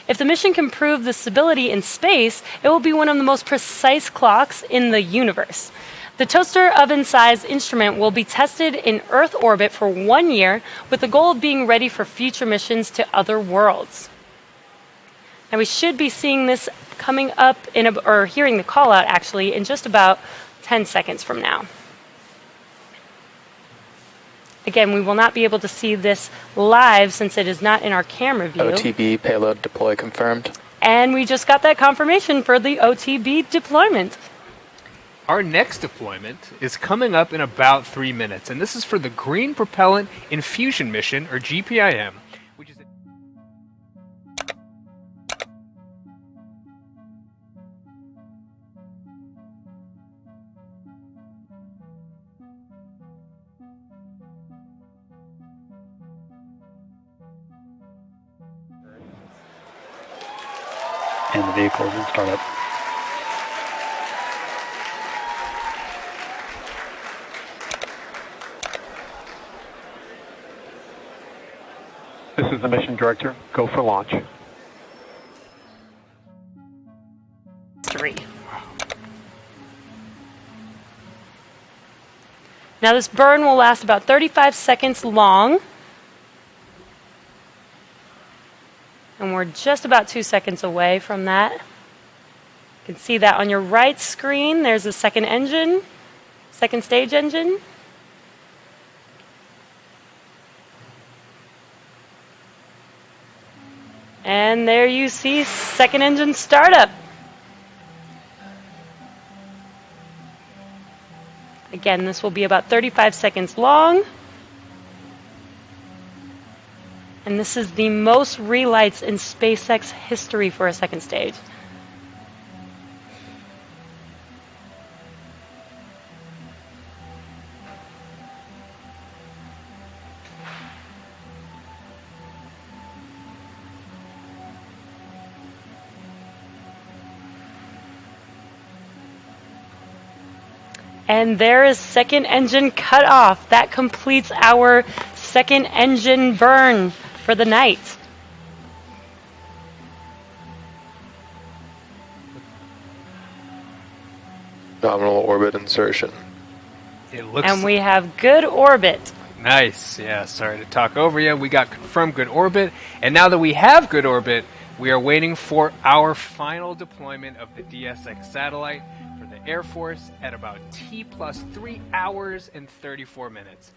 If the mission can prove the stability in space, it will be one of the most precise clocks in the universe. The toaster oven-sized instrument will be tested in Earth orbit for 1 year with the goal of being ready for future missions to other worlds. Now we should be seeing this coming up or hearing the call out actually in just about 10 seconds from now. Again, we will not be able to see this live since it is not in our camera view. OTB payload deploy confirmed. And we just got that confirmation for the OTB deployment. Our next deployment is coming up in about 3 minutes, and this is for the Green Propellant Infusion Mission, or GPIM, which is and the vehicle is in startup. This is the mission director. Go for launch. 3. Now this burn will last about 35 seconds long. And we're just about 2 seconds away from that. You can see that on your right screen. There's a second stage engine. And there you see second engine startup. Again, this will be about 35 seconds long. And this is the most relights in SpaceX history for a second stage. And there is second engine cut off. That completes our second engine burn for the night. Nominal orbit insertion. It looks. And we have good orbit. Nice. Yeah, sorry to talk over you. We got confirmed good orbit. And now that we have good orbit, we are waiting for our final deployment of the DSX satellite for the Air Force at about T plus 3 hours and 34 minutes.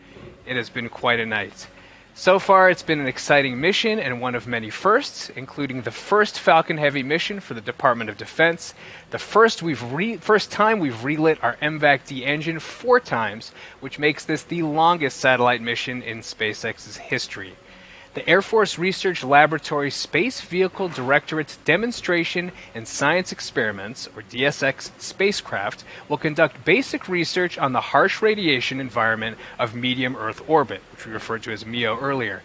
It has been quite a night. So far, it's been an exciting mission and one of many firsts, including the first Falcon Heavy mission for the Department of Defense, the first time we've relit our MVAC-D engine 4 times, which makes this the longest satellite mission in SpaceX's history. The Air Force Research Laboratory Space Vehicle Directorate's Demonstration and Science Experiments, or DSX spacecraft, will conduct basic research on the harsh radiation environment of medium Earth orbit, which we referred to as MEO earlier.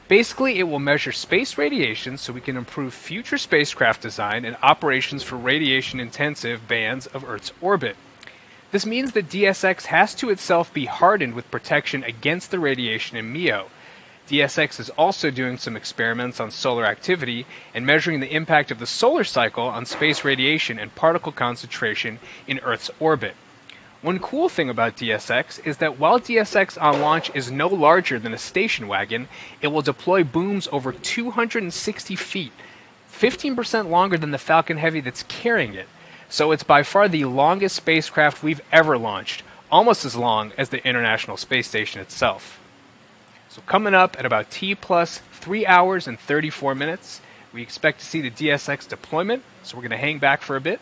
Basically, it will measure space radiation so we can improve future spacecraft design and operations for radiation-intensive bands of Earth's orbit. This means that DSX has to itself be hardened with protection against the radiation in MEO. DSX is also doing some experiments on solar activity and measuring the impact of the solar cycle on space radiation and particle concentration in Earth's orbit. One cool thing about DSX is that while DSX on launch is no larger than a station wagon, it will deploy booms over 260 feet, 15% longer than the Falcon Heavy that's carrying it. So it's by far the longest spacecraft we've ever launched, almost as long as the International Space Station itself. So coming up at about T plus 3 hours and 34 minutes, we expect to see the DSX deployment, so we're going to hang back for a bit.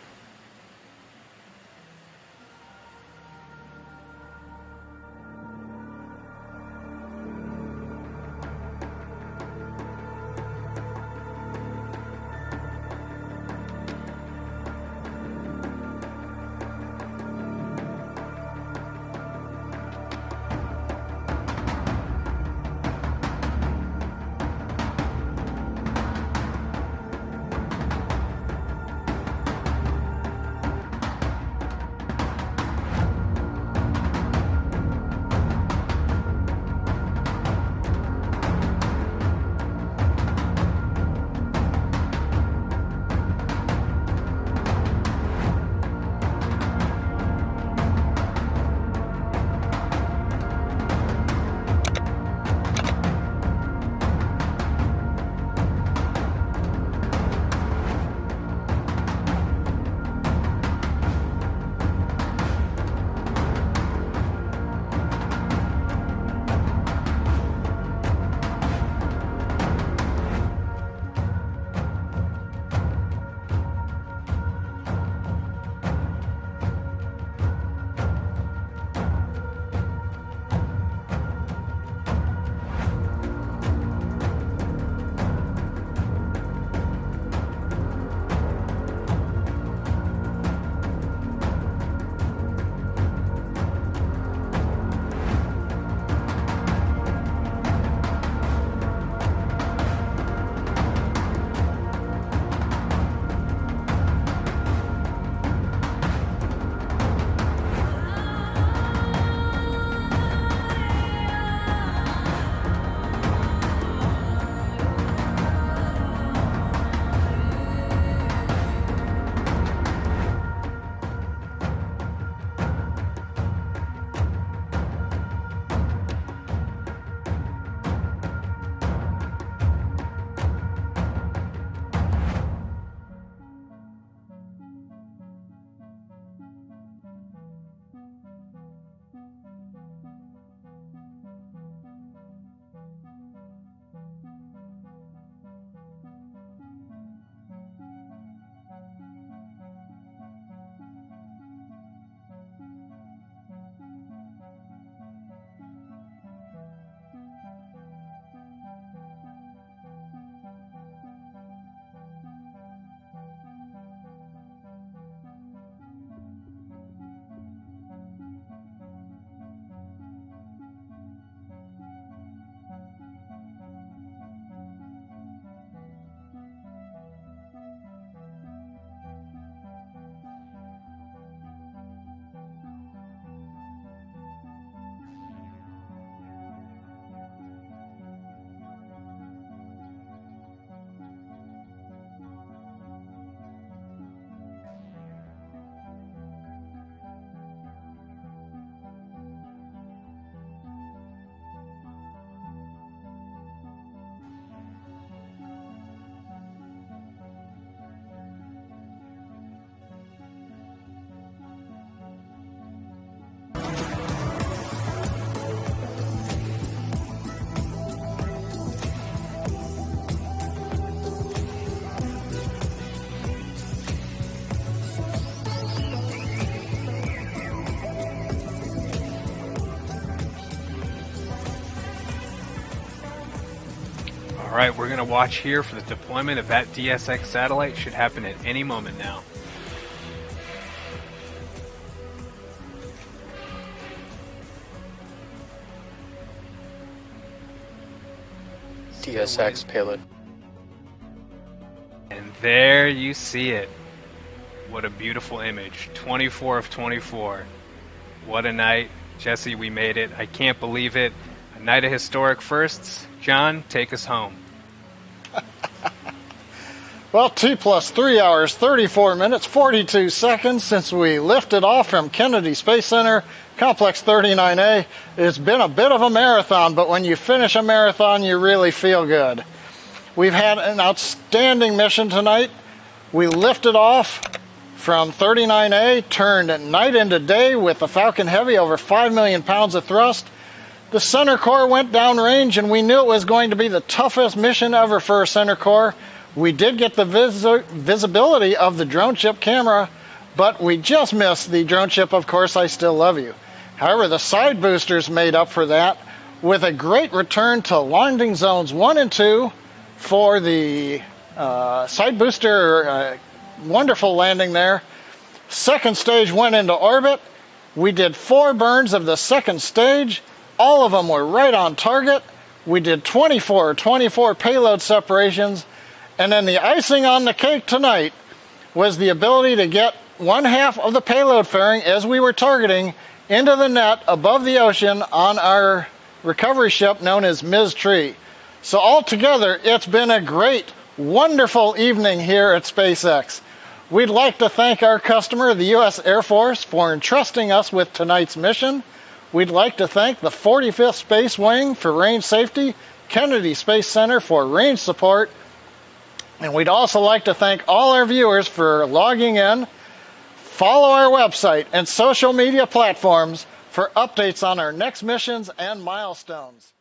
Alright, we're going to watch here for the deployment of that DSX satellite. Should happen at any moment now. DSX payload. And there you see it. What a beautiful image. 24 of 24. What a night. Jesse, we made it. I can't believe it. A night of historic firsts. John, take us home. Well, T plus 3 hours, 34 minutes, 42 seconds since we lifted off from Kennedy Space Center, Complex 39A. It's been a bit of a marathon, but when you finish a marathon, you really feel good. We've had an outstanding mission tonight. We lifted off from 39A, turned night into day with the Falcon Heavy, over 5 million pounds of thrust. The center core went downrange, and we knew it was going to be the toughest mission ever for a center core. We did get the visibility of the drone ship camera, but we just missed the drone ship, Of Course I Still Love You. However, the side boosters made up for that with a great return to landing zones 1 and 2 for the side booster. Wonderful landing there. Second stage went into orbit. We did 4 burns of the second stage. All of them were right on target. We did 24 payload separations. And then the icing on the cake tonight was the ability to get 1/2 of the payload fairing, as we were targeting, into the net above the ocean on our recovery ship known as Ms. Tree. So altogether, it's been a great, wonderful evening here at SpaceX. We'd like to thank our customer, the U.S. Air Force, for entrusting us with tonight's mission. We'd like to thank the 45th Space Wing for range safety, Kennedy Space Center for range support, and we'd also like to thank all our viewers for logging in. Follow our website and social media platforms for updates on our next missions and milestones.